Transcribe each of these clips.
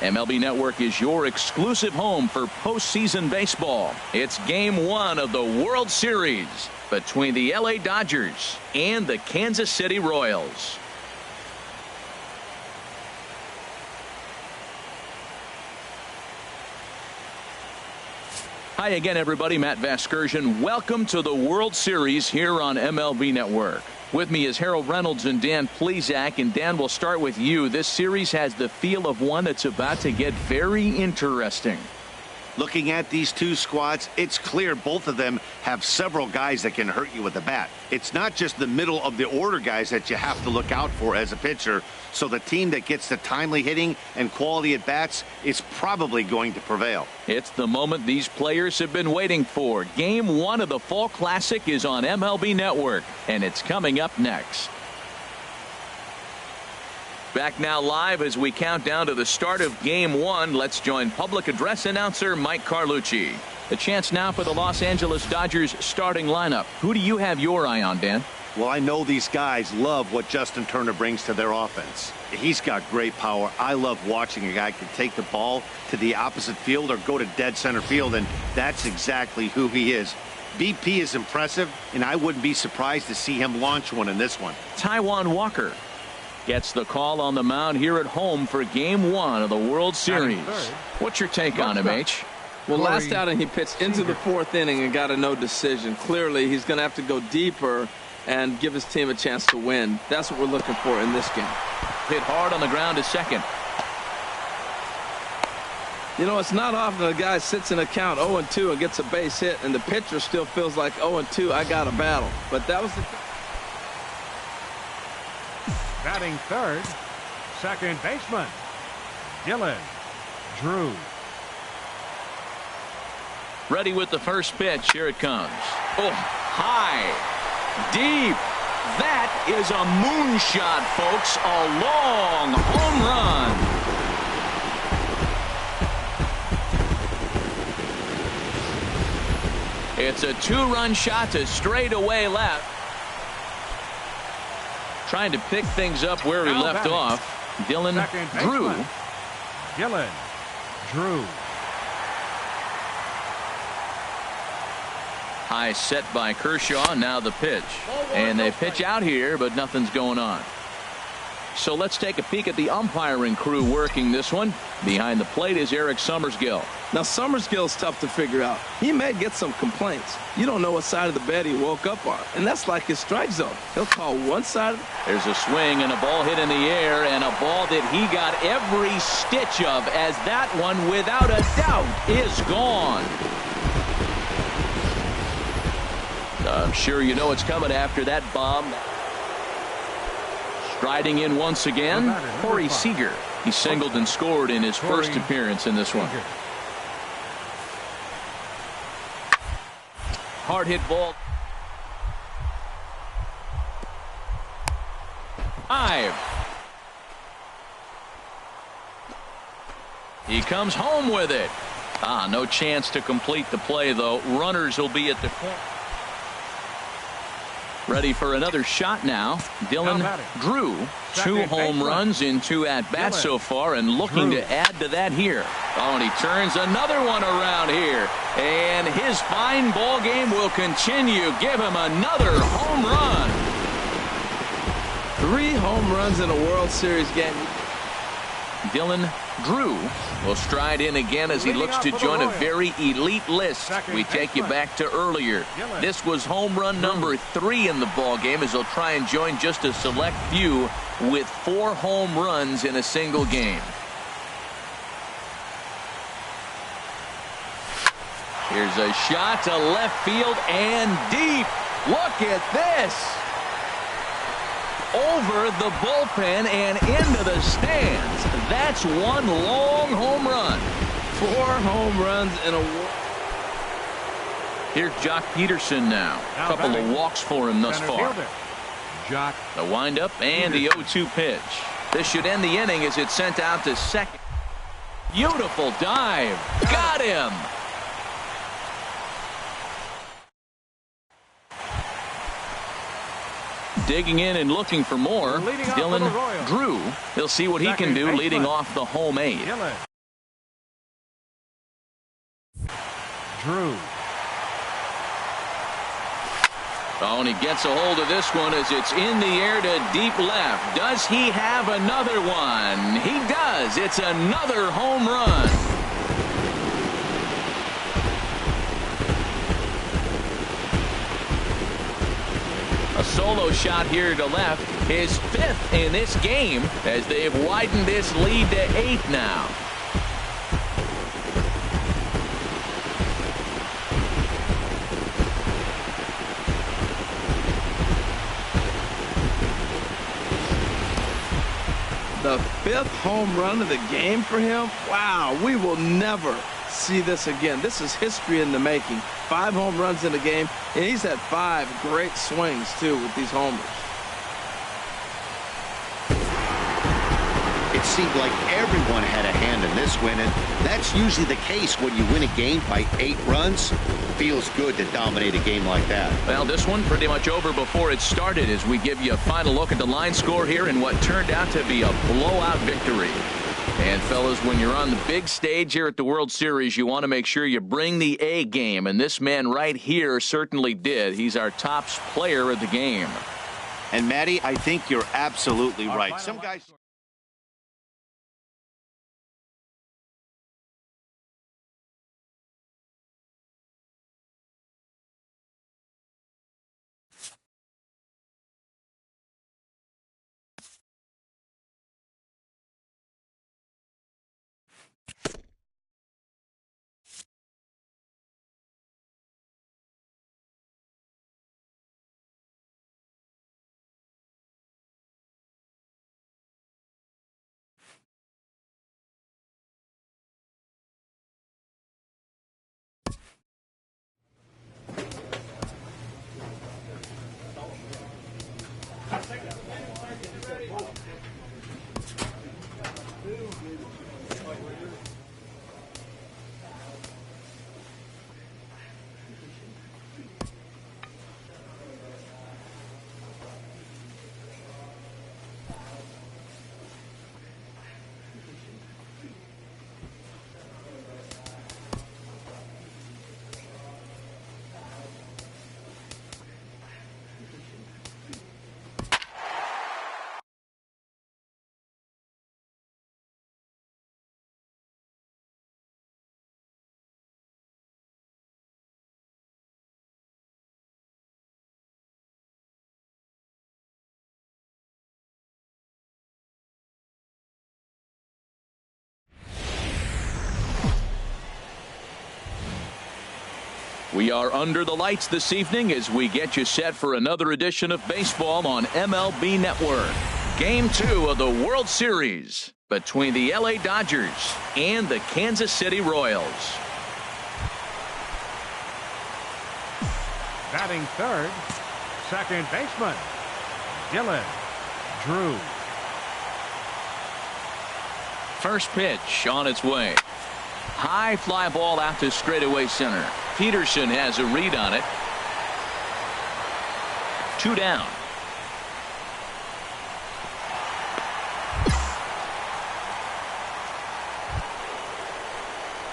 MLB Network is your exclusive home for postseason baseball. It's Game 1 of the World Series between the LA Dodgers and the Kansas City Royals. Hi again, everybody. Matt Vasgersian. Welcome to the World Series here on MLB Network. With me is Harold Reynolds and Dan Plesac. And Dan, we'll start with you. This series has the feel of one that's about to get very interesting. Looking at these two squads, it's clear both of them have several guys that can hurt you with the bat. It's not just the middle of the order guys that you have to look out for as a pitcher. So the team that gets the timely hitting and quality at bats is probably going to prevail. It's the moment these players have been waiting for. Game 1 of the Fall Classic is on MLB Network, and it's coming up next. Back now live as we count down to the start of Game 1. Let's join public address announcer Mike Carlucci. The chance now for the Los Angeles Dodgers starting lineup. Who do you have your eye on, Dan? Well, I know these guys love what Justin Turner brings to their offense. He's got great power. I love watching a guy can take the ball to the opposite field or go to dead center field, and that's exactly who he is. BP is impressive, and I wouldn't be surprised to see him launch one in this one. Taijuan Walker gets the call on the mound here at home for Game 1 of the World Series. What's your take on him, H? Well, last outing he pitched into the 4th inning and got a no decision. Clearly, he's going to have to go deeper and give his team a chance to win. That's what we're looking for in this game. Hit hard on the ground to second. You know, it's not often a guy sits in a count 0-2 and gets a base hit, and the pitcher still feels like 0-2, I got a battle. But that was the... Batting third, second baseman, Dylan Drew. Ready with the first pitch. Here it comes. Oh, high, deep. That is a moonshot, folks. A long home run. It's a 2-run shot to straightaway left. Trying to pick things up where he left off. Dylan Drew. Dylan Drew. High set by Kershaw. Now the pitch. And they pitch out here, but nothing's going on. So let's take a peek at the umpiring crew working this one. Behind the plate is Eric Summersgill. Now, Summersgill's tough to figure out. He may get some complaints. You don't know what side of the bed he woke up on. And that's like his strike zone. He'll call one side. There's a swing and a ball hit in the air, and a ball that he got every stitch of, as that one, without a doubt, is gone. I'm sure you know it's coming after that bomb. Striding in once again, Corey Seager. He singled and scored in his first appearance in this one. Hard hit ball. 5. He comes home with it. No chance to complete the play, though. Runners will be at the point. Ready for another shot now. Dylan Drew. 2 home runs in 2 at-bats so far, and looking to add to that here. Oh, and he turns another one around here. And his fine ball game will continue. Give him another home run. 3 home runs in a World Series game. Dylan Drew will stride in again as he looks to join a very elite list. We take you back to earlier. This was home run number 3 in the ball game, as he'll try and join just a select few with 4 home runs in a single game. Here's a shot to left field and deep. Look at this. Over the bullpen and into the stands. That's one long home run. 4 home runs in a war. Here's Jock Peterson now. A couple of walks for him thus far. Jock. The windup and the 0-2 pitch. This should end the inning as it's sent out to second. Beautiful dive. Got him. Digging in and looking for more. Dylan Drew. He'll see what he can do leading off the home 8. Drew. Oh, and he gets a hold of this one as it's in the air to deep left. Does he have another one? He does. It's another home run. A solo shot here to left. His 5th in this game as they've widened this lead to 8 now. The 5th home run of the game for him. Wow, we will never see this again. This is history in the making. 5 home runs in a game, and he's had 5 great swings, too, with these homers. It seemed like everyone had a hand in this win, and that's usually the case when you win a game by 8 runs. Feels good to dominate a game like that. Well, this one pretty much over before it started as we give you a final look at the line score here in what turned out to be a blowout victory. And, fellas, when you're on the big stage here at the World Series, you want to make sure you bring the A game, and this man right here certainly did. He's our top player of the game. And, Matty, I think you're absolutely right. Some guys... We are under the lights this evening as we get you set for another edition of baseball on MLB Network. Game 2 of the World Series between the LA Dodgers and the Kansas City Royals. Batting third, second baseman, Dylan Drew. First pitch on its way. High fly ball out to straightaway center. Peterson has a read on it. 2 down.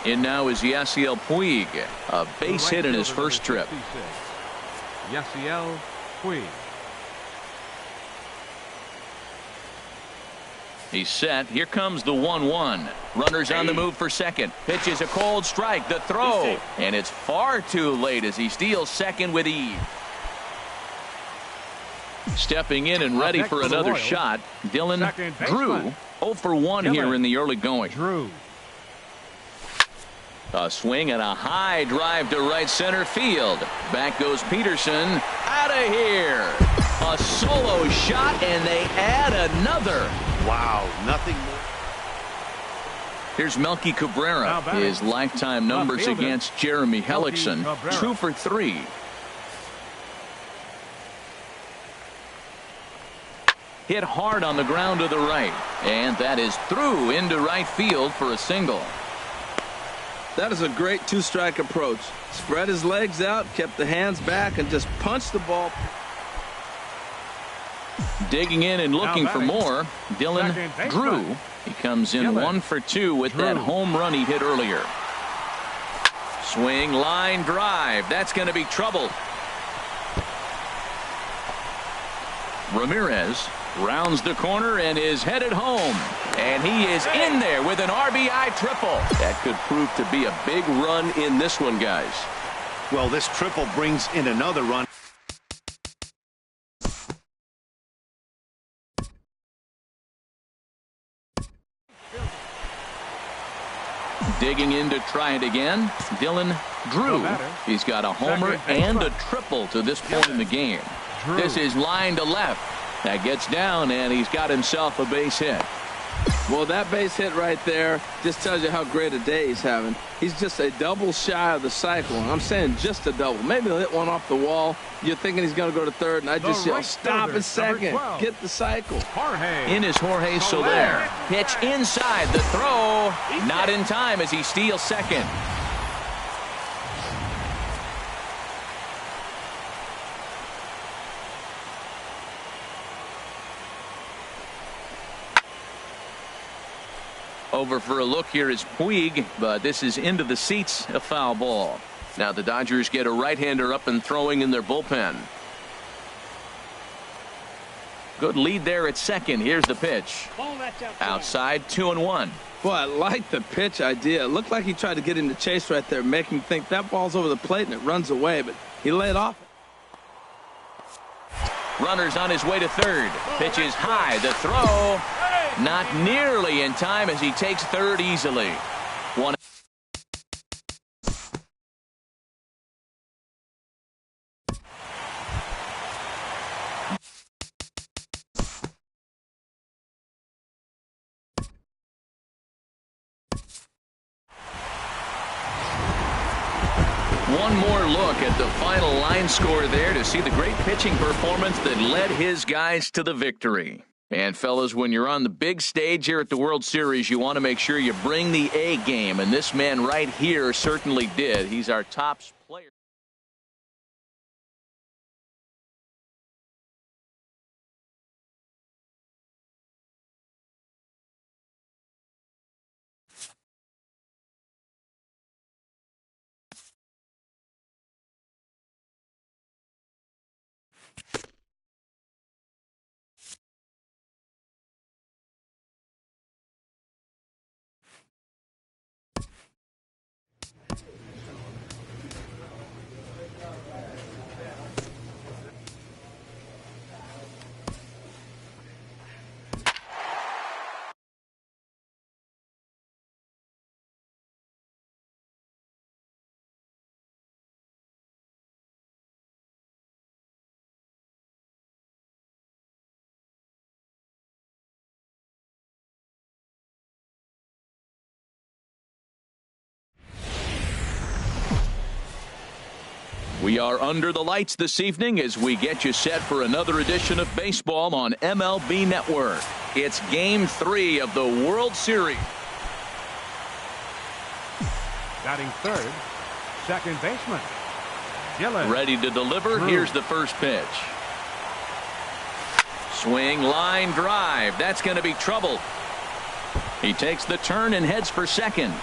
In now is Yasiel Puig, a base hit in his first trip. Yasiel Puig. He's set. Here comes the 1-1. Runners on the move for second. Pitches a cold strike. The throw. And it's far too late as he steals second with ease. Stepping in and ready for another shot, Dylan Drew. 0 for 1 here in the early going. Drew. A swing and a high drive to right center field. Back goes Peterson. Out of here. A solo shot, and they add another. Wow, nothing more. Here's Melky Cabrera. His lifetime numbers against Jeremy Hellickson. 2 for 3. Hit hard on the ground to the right. And that is through into right field for a single. That is a great 2-strike approach. Spread his legs out, kept the hands back, and just punched the ball. Digging in and looking for more, Dylan Drew. He comes in 1 for 2 with that home run he hit earlier. Swing, line drive. That's going to be trouble. Ramirez rounds the corner and is headed home. And he is in there with an RBI triple. That could prove to be a big run in this one, guys. Well, this triple brings in another run. Digging in to try it again, Dylan Drew. He's got a homer and a triple to this point in the game. This is line to left. That gets down, and he's got himself a base hit. Well, that base hit right there just tells you how great a day he's having. He's just a double shy of the cycle. I'm saying just a double. Maybe he'll hit one off the wall. You're thinking he's going to go to third, and I just yell, stop at second. Get the cycle. In is Jorge Soler. Pitch inside. The throw. Not in time as he steals second. Over for a look here is Puig, but this is into the seats, a foul ball. Now the Dodgers get a right-hander up and throwing in their bullpen. Good lead there at second. Here's the pitch. Outside, 2-1. Boy, I like the pitch idea. It looked like he tried to get into chase right there, make him think that ball's over the plate and it runs away, but he laid off. Runner's on his way to third. Pitch is high. The throw. Not nearly in time as he takes third easily. One more look at the final line score there to see the great pitching performance that led his guys to the victory. And fellas, when you're on the big stage here at the World Series, you want to make sure you bring the A game, and this man right here certainly did. He's our top player. We are under the lights this evening as we get you set for another edition of baseball on MLB Network. It's Game 3 of the World Series. Batting third, second baseman, Dylan. Ready to deliver. Here's the first pitch. Swing, line drive. That's going to be trouble. He takes the turn and heads for second.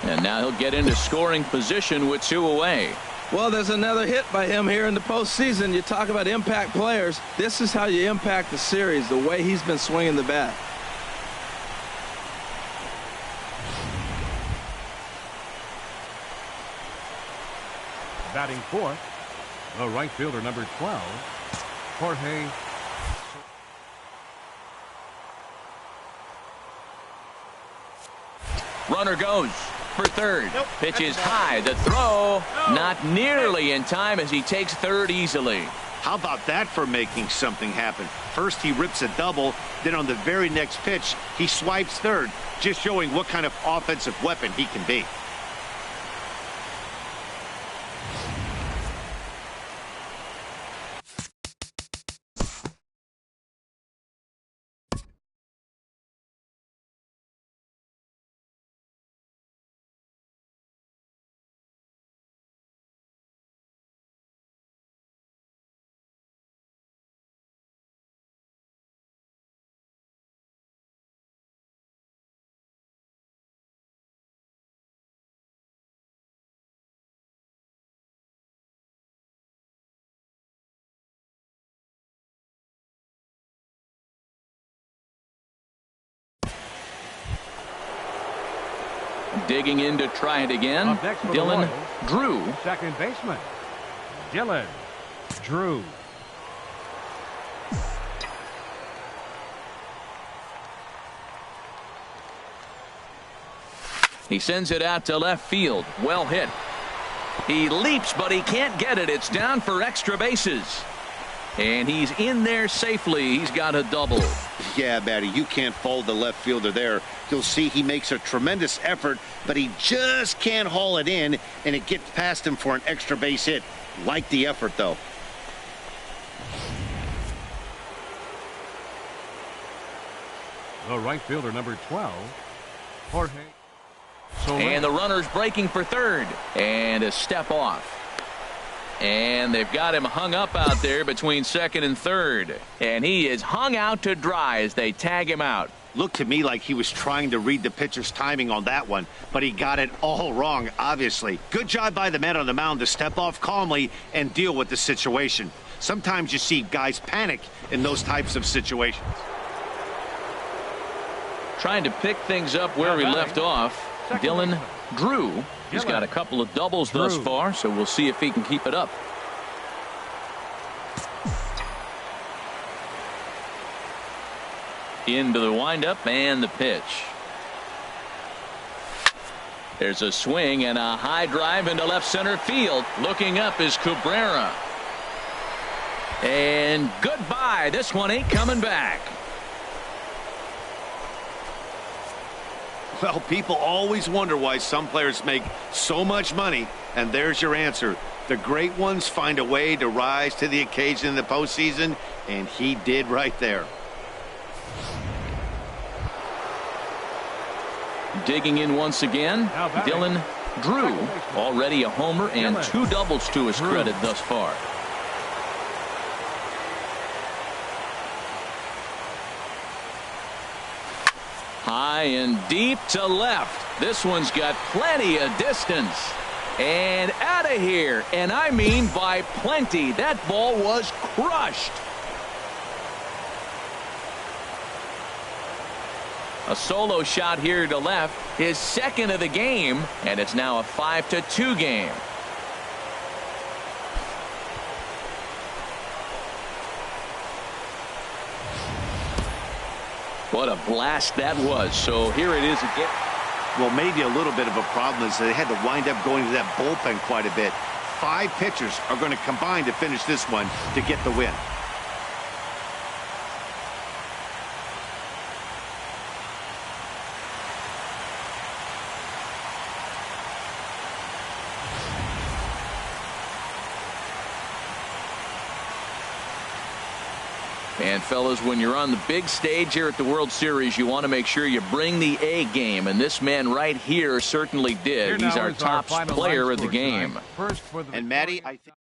And now he'll get into scoring position with 2 away. Well, there's another hit by him here in the postseason. You talk about impact players. This is how you impact the series, the way he's been swinging the bat. Batting fourth, the right fielder, number 12, Jorge. Runner goes for third. Pitch is high. The throw not nearly in time as he takes third easily. How about that for making something happen? First he rips a double, then on the very next pitch he swipes third, just showing what kind of offensive weapon he can be. Digging in to try it again, Up next for the Dylan Royals, Drew. second baseman, Dylan Drew. He sends it out to left field. Well hit. He leaps, but he can't get it. It's down for extra bases. And he's in there safely. He's got a double. Yeah, Matty, you can't fault the left fielder there. You'll see he makes a tremendous effort, but he just can't haul it in, and it gets past him for an extra base hit. Like the effort, though. The right fielder, number 12, Jorge. And the runner's breaking for third. And a step off. And they've got him hung up out there between second and third. And he is hung out to dry as they tag him out. Looked to me like he was trying to read the pitcher's timing on that one, but he got it all wrong, obviously. Good job by the man on the mound to step off calmly and deal with the situation. Sometimes you see guys panic in those types of situations. Trying to pick things up where he left off. Dylan Drew. He's got a couple of doubles thus far, so we'll see if he can keep it up. Into the windup and the pitch. There's a swing and a high drive into left center field. Looking up is Cabrera. And goodbye. This one ain't coming back. Well, people always wonder why some players make so much money, and there's your answer. The great ones find a way to rise to the occasion in the postseason, and he did right there. Digging in once again, Dylan Drew. Already a homer and 2 doubles to his credit thus far. High and deep to left. This one's got plenty of distance. And out of here. And I mean by plenty. That ball was crushed. A solo shot here to left. His second of the game. And it's now a 5-2 game. What a blast that was. So here it is again. Well, maybe a little bit of a problem is they had to wind up going to that bullpen quite a bit. 5 pitchers are going to combine to finish this one to get the win. And fellas, when you're on the big stage here at the World Series, you want to make sure you bring the A game, and this man right here certainly did. He's our top player of the game. And Matty, I think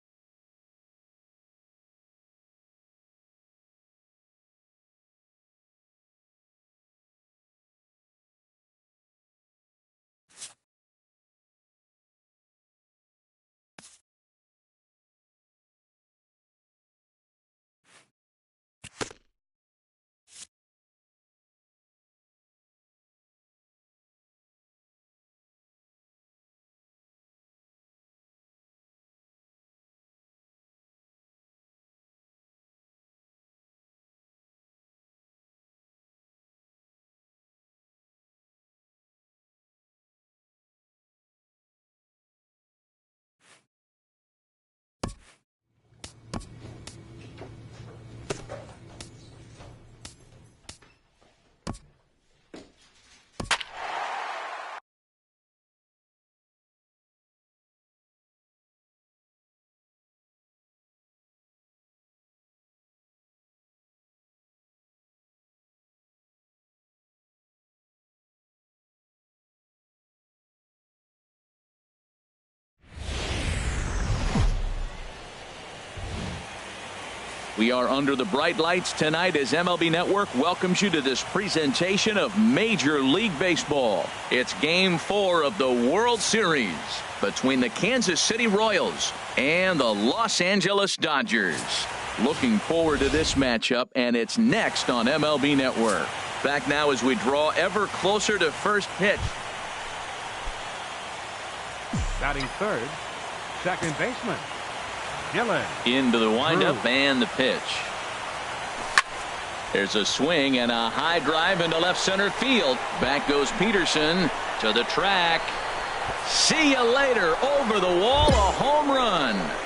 We are under the bright lights tonight as MLB Network welcomes you to this presentation of Major League Baseball. It's Game 4 of the World Series between the Kansas City Royals and the Los Angeles Dodgers. Looking forward to this matchup, and it's next on MLB Network. Back now as we draw ever closer to first pitch. Batting third, second baseman, Dylan. Into the windup Drew. and the pitch. There's a swing and a high drive into left center field. Back goes Peterson to the track. See you later. Over the wall, a home run.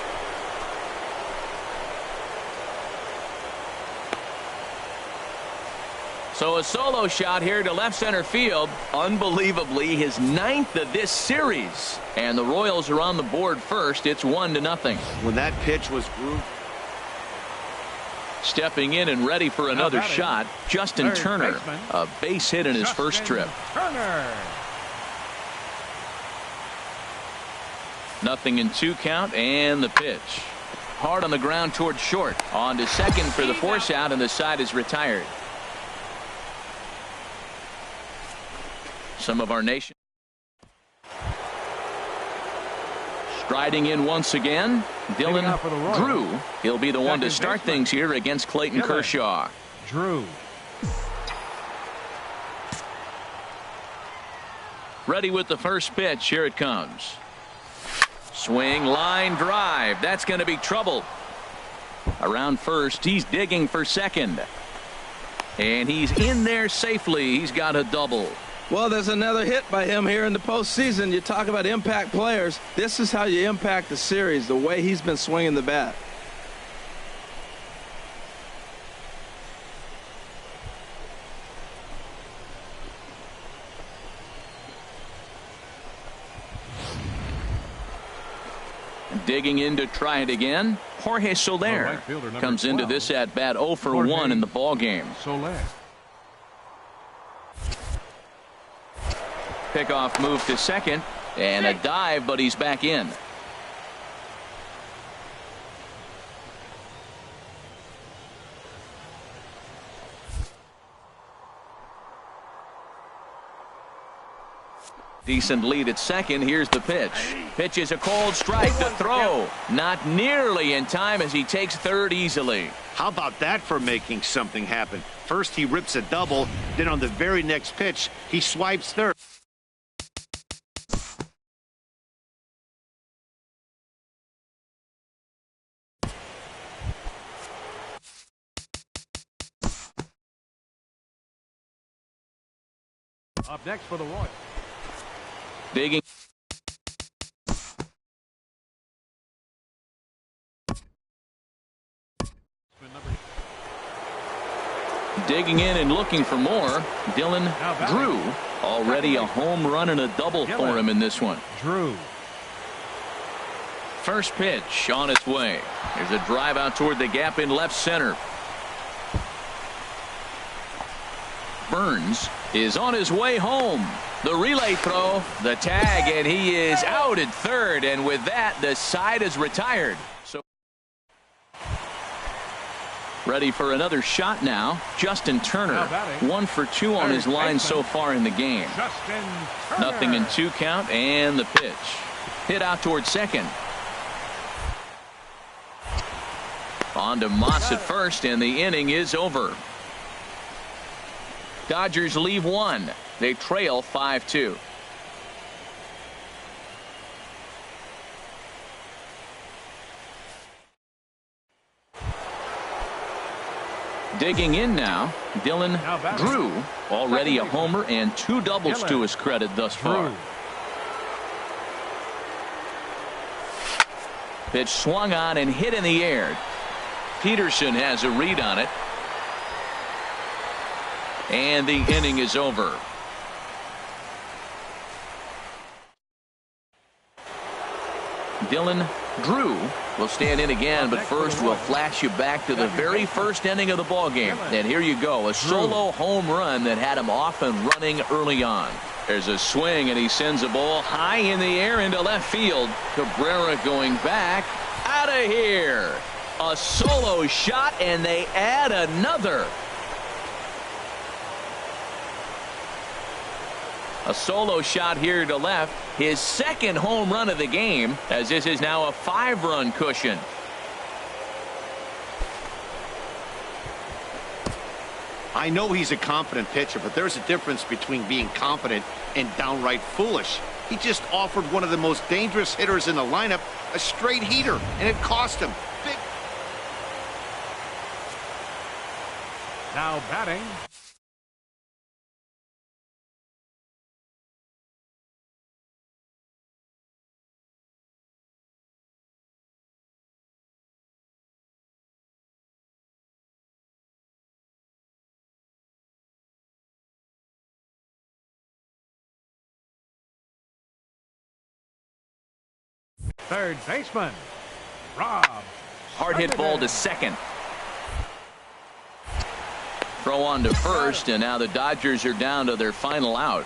So a solo shot here to left center field. Unbelievably, his 9th of this series. And the Royals are on the board first. It's 1-0. When that pitch was grooved. Stepping in and ready for another shot, Justin Turner. Baseman, a base hit in his first trip. Turner. 0-2 count and the pitch. Hard on the ground toward short. On to second for the force out, and the side is retired. Some of our nation striding in once again. Dylan Drew. He'll be the one to start things here against Clayton Kershaw. Drew. Ready with the first pitch. Here it comes. Swing, line drive. That's going to be trouble. Around first, he's digging for second. And he's in there safely. He's got a double. Well, there's another hit by him here in the postseason. You talk about impact players. This is how you impact the series, the way he's been swinging the bat. Digging in to try it again. Jorge Soler comes into this at bat 0 for 1 in the ball game. Soler. Pickoff move to second and a dive, but he's back in. Decent lead at second. Here's the pitch. Pitch is a cold strike. The throw not nearly in time as he takes third easily. How about that for making something happen? First he rips a double, then on the very next pitch he swipes third. Up next for the Royals. Digging. Digging in and looking for more. Dylan Drew. Already a home run and a double for him in this one. Drew. First pitch on its way. There's a drive out toward the gap in left center. Burns is on his way home. The relay throw, the tag, and he is out at third. And with that, the side is retired. So ready for another shot now. Justin Turner, 1 for 2 on his line so far in the game. 0-2 count and the pitch. Hit out towards second. On to Moss at first, and the inning is over. Dodgers leave 1. They trail 5-2. Digging in now, Dylan Drew. Already a homer and 2 doubles to his credit thus far. Pitch swung on and hit in the air. Peterson has a read on it. And the inning is over. Dylan Drew will stand in again, but first we'll flash you back to the very first inning of the ball game. And here you go, a solo home run that had him off and running early on. There's a swing, and he sends a ball high in the air into left field. Cabrera going back. Out of here. A solo shot, and they add another. A solo shot here to left. His second home run of the game, as this is now a 5-run cushion. I know he's a confident pitcher, but there's a difference between being confident and downright foolish. He just offered one of the most dangerous hitters in the lineup a straight heater, and it cost him. Big. Now batting. Third baseman, Rob. Hard hit ball to second. Throw on to first, and now the Dodgers are down to their final out.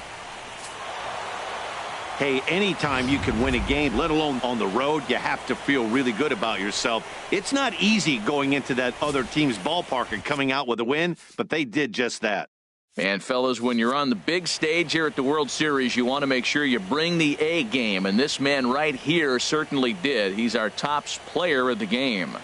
Hey, anytime you can win a game, let alone on the road, you have to feel really good about yourself. It's not easy going into that other team's ballpark and coming out with a win, but they did just that. And, fellas, when you're on the big stage here at the World Series, you want to make sure you bring the A game, and this man right here certainly did. He's our top player of the game.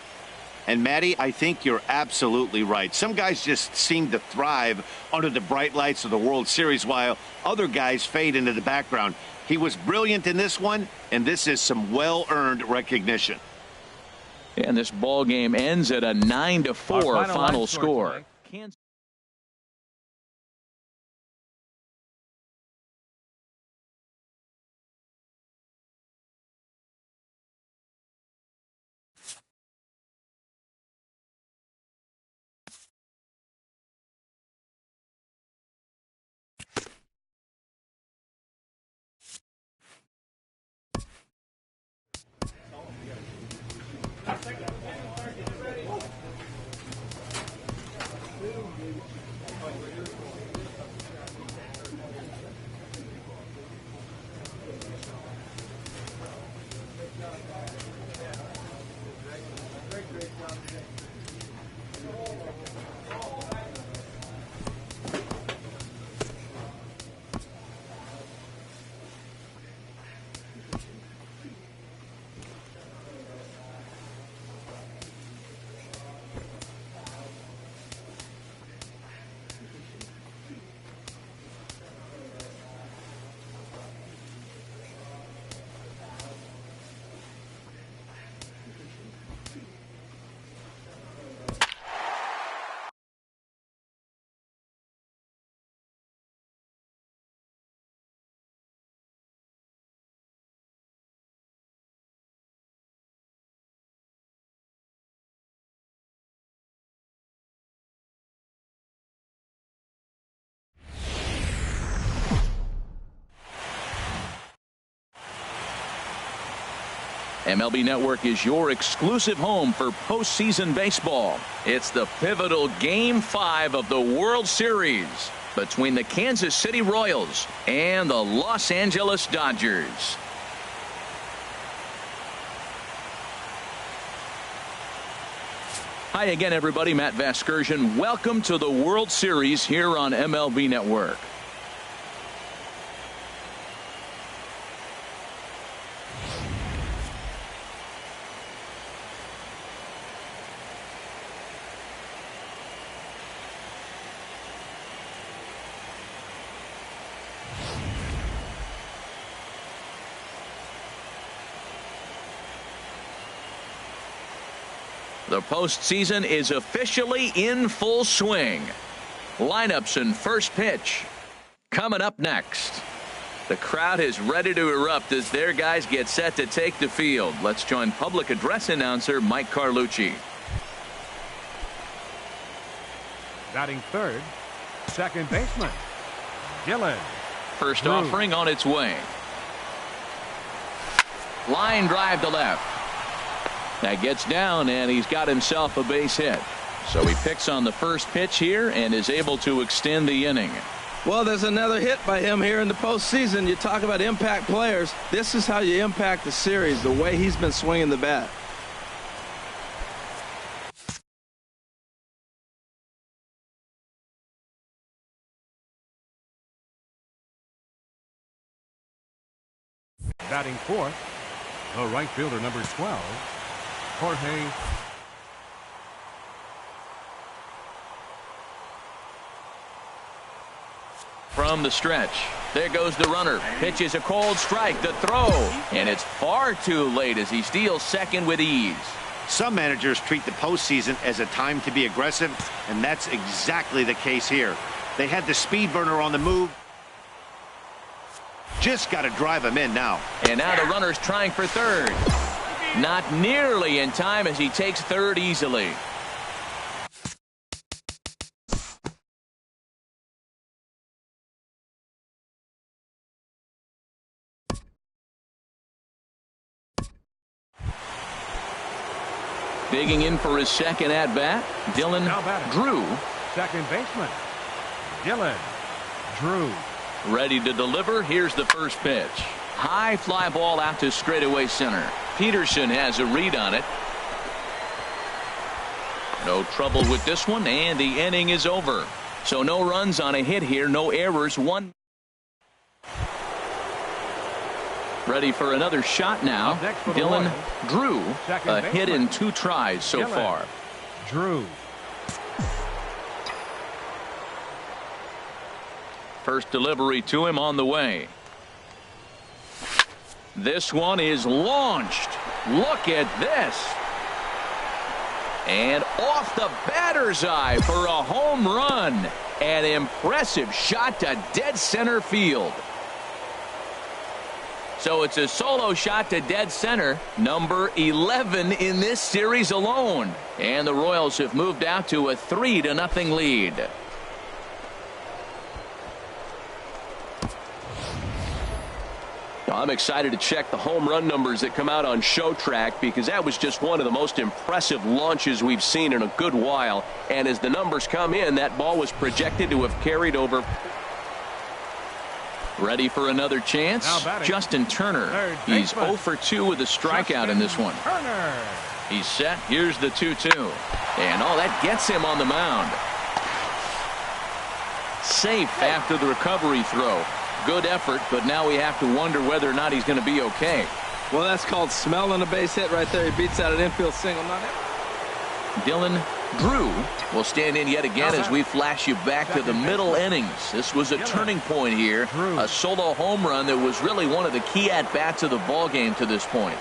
And, Matty, I think you're absolutely right. Some guys just seem to thrive under the bright lights of the World Series, while other guys fade into the background. He was brilliant in this one, and this is some well-earned recognition. And this ball game ends at a 9-4 final score. MLB Network is your exclusive home for postseason baseball. It's the pivotal Game 5 of the World Series between the Kansas City Royals and the Los Angeles Dodgers. Hi again, everybody. Matt Vasgersian. Welcome to the World Series here on MLB Network. The postseason is officially in full swing. Lineups and first pitch coming up next. The crowd is ready to erupt as their guys get set to take the field. Let's join public address announcer Mike Carlucci. Batting third, second baseman, Dylan. First offering on its way. Line drive to left. That gets down, and he's got himself a base hit. So he picks on the first pitch here and is able to extend the inning. Well, there's another hit by him here in the postseason. You talk about impact players. This is how you impact the series, the way he's been swinging the bat. Batting fourth, the right fielder, number 12, Jorge. From the stretch, there goes the runner. Pitches a cold strike. The throw, and it's far too late as he steals second with ease. Some managers treat the postseason as a time to be aggressive, and that's exactly the case here. They had the speed burner on the move. Just got to drive him in now. And now the runner's trying for third. Not nearly in time as he takes third easily. Digging in for his second at-bat, Dylan Drew. Second baseman, Dylan Drew. Ready to deliver. Here's the first pitch. High fly ball out to straightaway center. Peterson has a read on it. No trouble with this one, and the inning is over. So no runs on a hit here, no errors, one. Ready for another shot now. Dylan Drew, a hit in 2 tries so far. Drew. First delivery to him on the way. This one is launched. Look at this. And off the batter's eye for a home run. An impressive shot to dead center field. So it's a solo shot to dead center, number 11 in this series alone. And the Royals have moved out to a 3-0 lead. I'm excited to check the home run numbers that come out on Show Track, because that was just one of the most impressive launches we've seen in a good while. And as the numbers come in, that ball was projected to have carried over. Ready for another chance. Justin Turner. He's 0 for 2 with a strikeout in this one. He's set. Here's the 2-2. And that gets him on the mound. Safe after the recovery throw. Good effort, but now we have to wonder whether or not he's going to be okay. Well, that's called smelling a base hit right there. He beats out an infield single. Not it. Dylan Drew will stand in yet again as we flash you back to the middle innings. This was a turning point here. A solo home run that was really one of the key at-bats of the ball game to this point.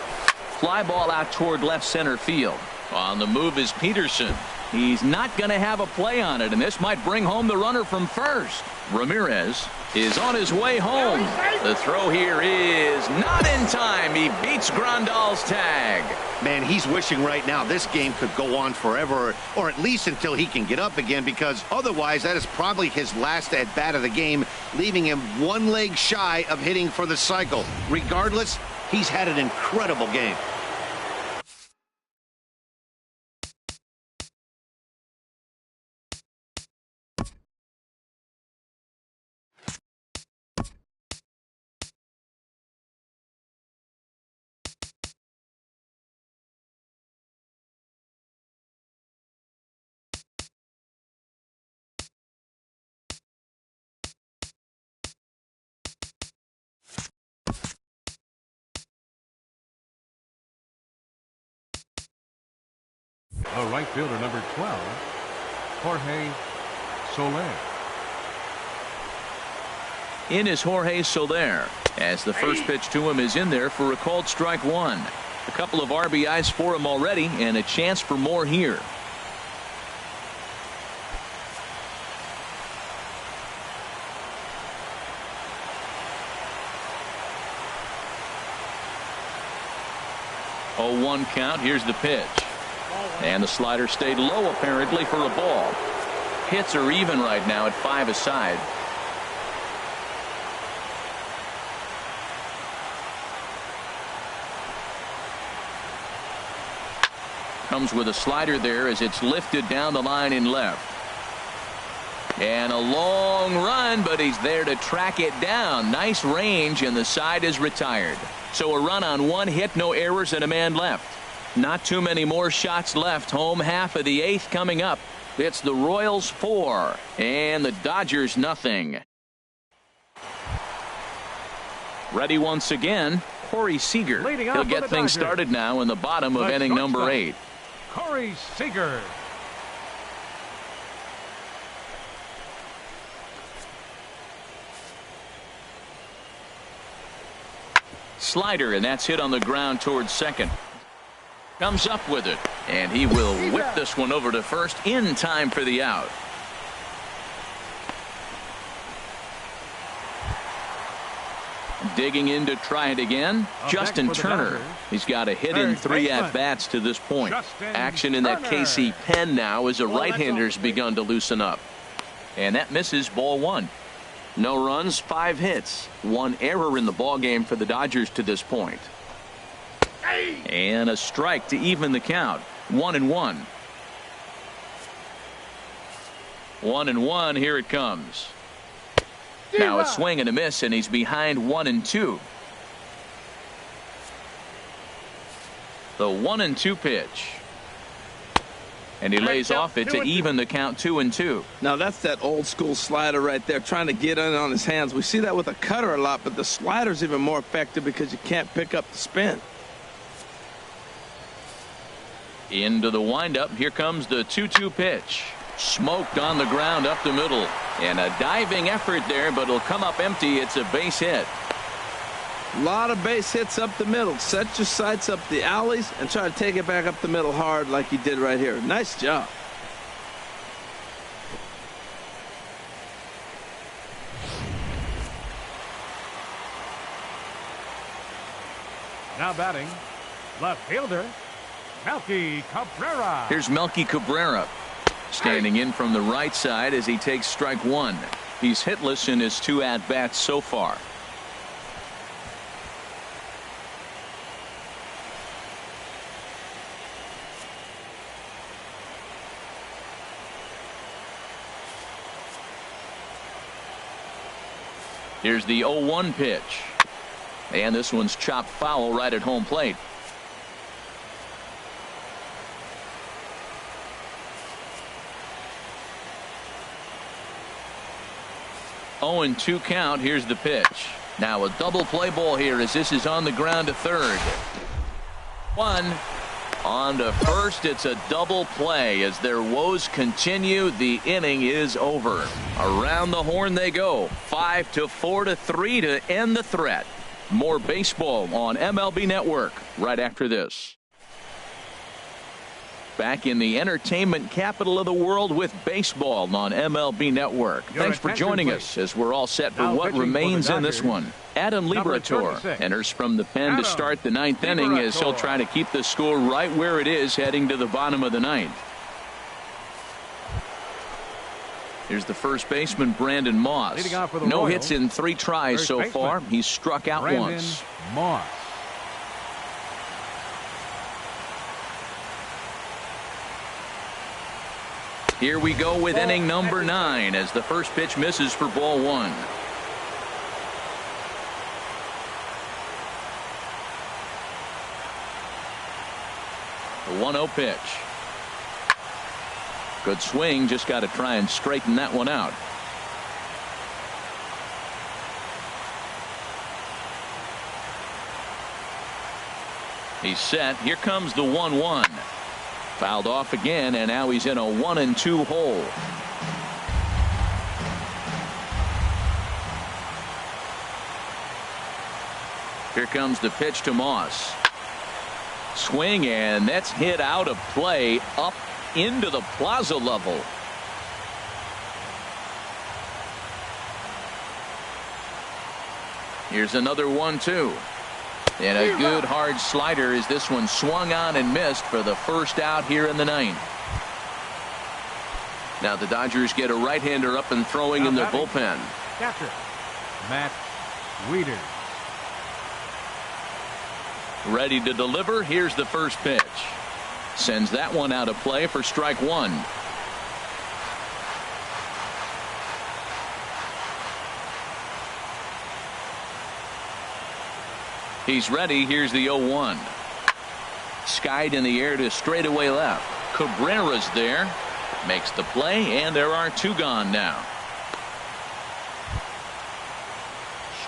Fly ball out toward left center field. On the move is Peterson. He's not going to have a play on it, and this might bring home the runner from first. Ramirez is on his way home. The throw here is not in time. He beats Grandal's tag. Man, he's wishing right now this game could go on forever, or at least until he can get up again, because otherwise that is probably his last at-bat of the game, leaving him one leg shy of hitting for the cycle. Regardless, he's had an incredible game. The right fielder, number 12, Jorge Soler. In is Jorge Soler, as the first pitch to him is in there for a called strike one. A couple of RBIs for him already, and a chance for more here. Oh, 1 count. Here's the pitch. And the slider stayed low apparently for a ball. Hits are even right now at 5 aside. Comes with a slider there as it's lifted down the line in left. And a long run, but he's there to track it down. Nice range, and the side is retired. So a run on 1 hit, no errors, and a man left. Not too many more shots left. Home half of the 8th coming up. It's the Royals 4 and the Dodgers nothing. Ready once again, Corey Seager. He'll get things started now in the bottom of inning number 8. Corey Seager. slider, and that's hit on the ground towards second. Comes up with it, and he will whip this one over to first in time for the out. Digging in to try it again, Justin Turner. He's got a hit in 3 at-bats to this point. Action in that KC pen now as a right-hander's begun to loosen up. And that misses, ball 1. No runs, 5 hits. 1 error in the ballgame for the Dodgers to this point. And a strike to even the count. 1-1. 1-1, here it comes. Now a swing and a miss, and he's behind 1-2. The 1-2 pitch. And he lays off it to even the count 2-2. Now that's that old school slider right there, trying to get in on his hands. We see that with a cutter a lot, but the slider's even more effective because you can't pick up the spin. Into the windup. Here comes the 2-2 pitch. Smoked on the ground up the middle. And a diving effort there, but it'll come up empty. It's a base hit. A lot of base hits up the middle. Set your sights up the alleys and try to take it back up the middle hard like he did right here. Nice job. Now batting, left fielder, Melky Cabrera. Here's Melky Cabrera. Standing in from the right side as he takes strike 1. He's hitless in his 2 at-bats so far. Here's the 0-1 pitch. And this one's chopped foul right at home plate. Oh, and 2 count. Here's the pitch. Now a double play ball here as this is on the ground to third. 1 on to first. It's a double play as their woes continue. The inning is over. Around the horn they go. 5-4-3 to end the threat. More baseball on MLB Network right after this. Back in the entertainment capital of the world with baseball on MLB Network. Thanks for joining us as we're all set for what remains in this one. Adam Liberator enters from the pen to start the 9th inning as he'll try to keep the score right where it is heading to the bottom of the 9th. Here's the first baseman, Brandon Moss. No hits in 3 tries so far. He's struck out once. Moss. Here we go with inning number 9 as the first pitch misses for ball 1. The 1-0 pitch. Good swing, just got to try and straighten that one out. He's set. Here comes the 1-1. Fouled off again, and now he's in a 1-2 hole. Here comes the pitch to Moss. Swing, and that's hit out of play up into the plaza level. Here's another 1-2. And a good hard slider as this one swung on and missed for the first out here in the 9th. Now the Dodgers get a right-hander up and throwing in their bullpen. Catcher, Matt Wieters. Ready to deliver. Here's the first pitch. Sends that one out of play for strike 1. He's ready. Here's the 0-1. Skied in the air to straightaway left. Cabrera's there. Makes the play, and there are 2 gone now.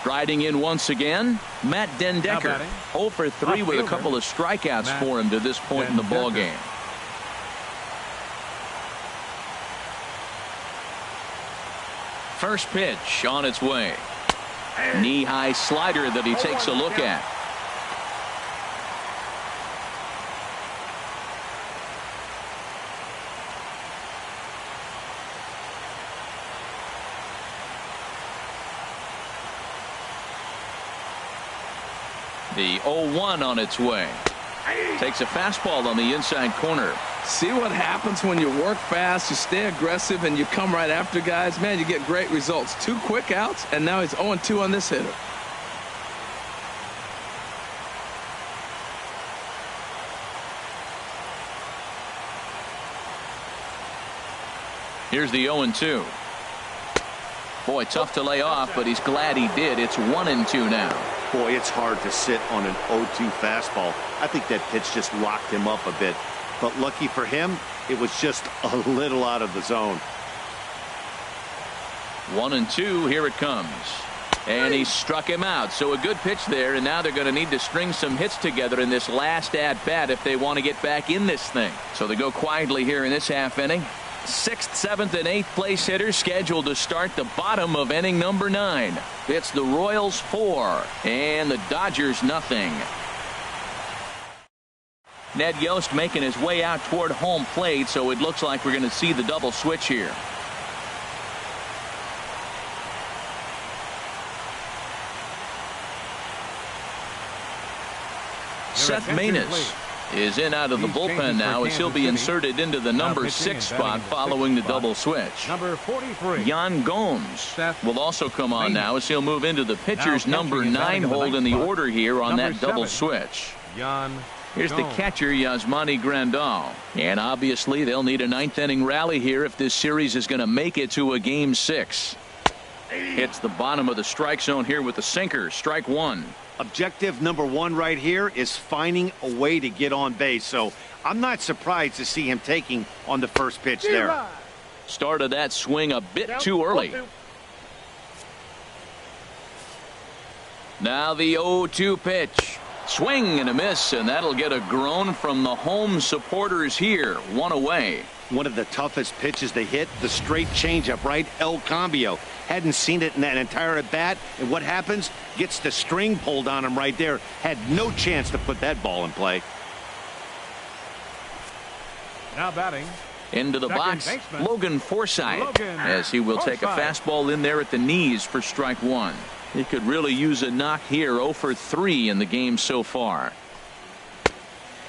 Striding in once again, Matt Dendecker. 0 for 3 with a couple of strikeouts for him to this point in the ballgame. First pitch on its way. Knee-high slider that he takes a look at. The 0-1 on its way. Takes a fastball on the inside corner. See what happens when you work fast, you stay aggressive, and you come right after guys. Man, you get great results. 2 quick outs, and now he's 0-2 on this hitter. Here's the 0-2. Boy, tough to lay off, but he's glad he did. It's 1-2 now. Boy, it's hard to sit on an 0-2 fastball. I think that pitch just locked him up a bit. But lucky for him, it was just a little out of the zone. 1-2, here it comes. And he struck him out. So a good pitch there, and now they're going to need to string some hits together in this last at-bat if they want to get back in this thing. So they go quietly here in this half inning. 6th, 7th, and 8th place hitters scheduled to start the bottom of inning number 9. It's the Royals 4 and the Dodgers nothing. Ned Yost making his way out toward home plate, so it looks like we're going to see the double switch here. Seth Maness is in out of the bullpen now as he'll be inserted into the number 6 spot following the double switch. Number 43. Yan Gomes will also come on now as he'll move into the pitcher's number 9 hold in the order here on that double switch. Here's the catcher, Yasmani Grandal. And obviously they'll need a 9th inning rally here if this series is going to make it to a game 6. Hits the bottom of the strike zone here with the sinker. Strike 1. Objective number 1 right here is finding a way to get on base. So I'm not surprised to see him taking on the first pitch there. Started that swing a bit too early. Now the 0-2 pitch. Swing and a miss, and that'll get a groan from the home supporters here. 1 away. One of the toughest pitches to hit, the straight changeup, right? El Cambio. Hadn't seen it in that entire at bat, and what happens? Gets the string pulled on him right there. Had no chance to put that ball in play. Now batting. Into the box, Logan Forsythe, as he will take a fastball in there at the knees for strike 1. He could really use a knock here. 0 for 3 in the game so far.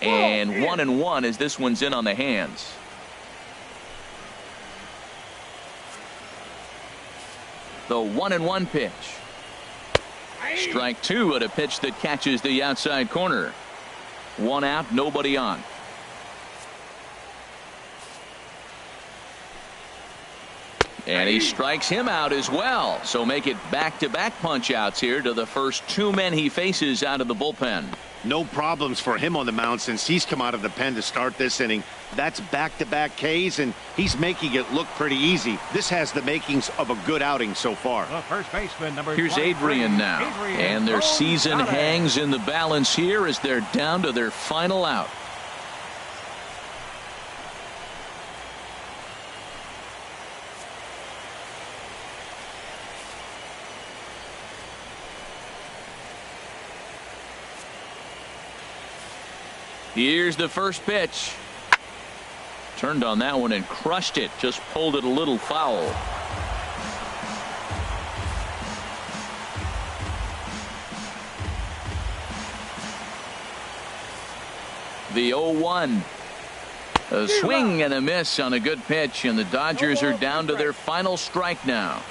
And 1-1 as this one's in on the hands. The 1-1 pitch. Strike 2 at a pitch that catches the outside corner. 1 out, nobody on. And he strikes him out as well. So make it back-to-back punch-outs here to the first 2 men he faces out of the bullpen. No problems for him on the mound since he's come out of the pen to start this inning. That's back-to-back Ks, and he's making it look pretty easy. This has the makings of a good outing so far. First baseman, number Here's Adrian now. And their season hangs in the balance here as they're down to their final out. Here's the first pitch. Turned on that one and crushed it. Just pulled it a little foul. The 0-1. A swing and a miss on a good pitch, and the Dodgers are down to their final strike now.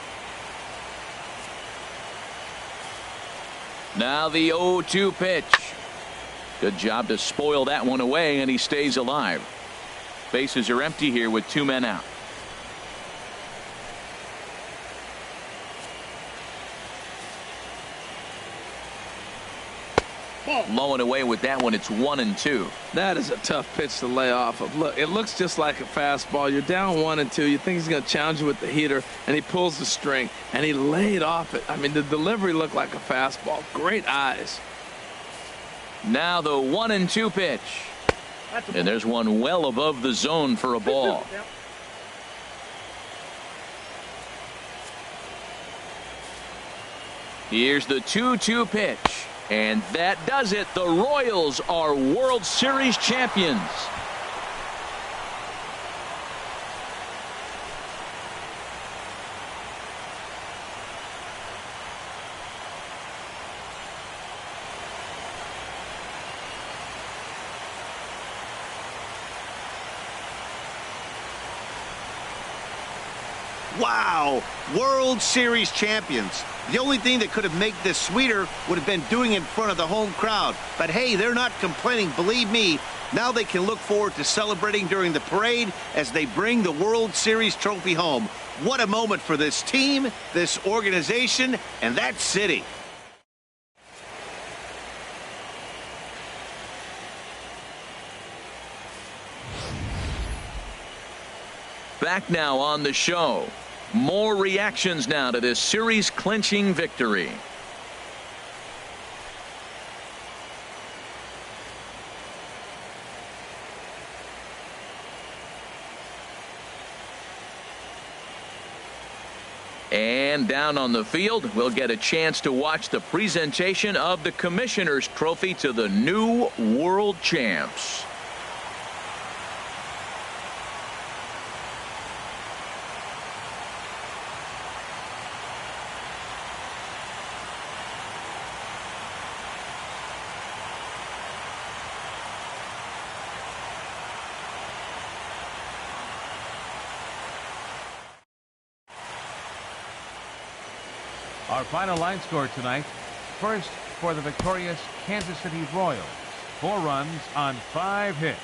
Now the 0-2 pitch. Good job to spoil that one away, and he stays alive. Bases are empty here with 2 men out. Low and away with that one. It's 1-2. That is a tough pitch to lay off of. Look, it looks just like a fastball. You're down 1-2. You think he's going to challenge you with the heater, and he pulls the string, and he laid off it. I mean, the delivery looked like a fastball. Great eyes. Now the 1-2 pitch. And there's one well above the zone for a ball. Here's the 2-2 pitch. And that does it. The Royals are World Series champions. Wow, World Series champions. The only thing that could have made this sweeter would have been doing it in front of the home crowd. But hey, they're not complaining, believe me. Now they can look forward to celebrating during the parade as they bring the World Series trophy home. What a moment for this team, this organization, and that city. Back now on the show. More reactions now to this series-clinching victory. And down on the field, we'll get a chance to watch the presentation of the Commissioner's Trophy to the new world champs. Our final line score tonight. First, for the victorious Kansas City Royals, 4 runs on 5 hits.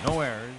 No errors.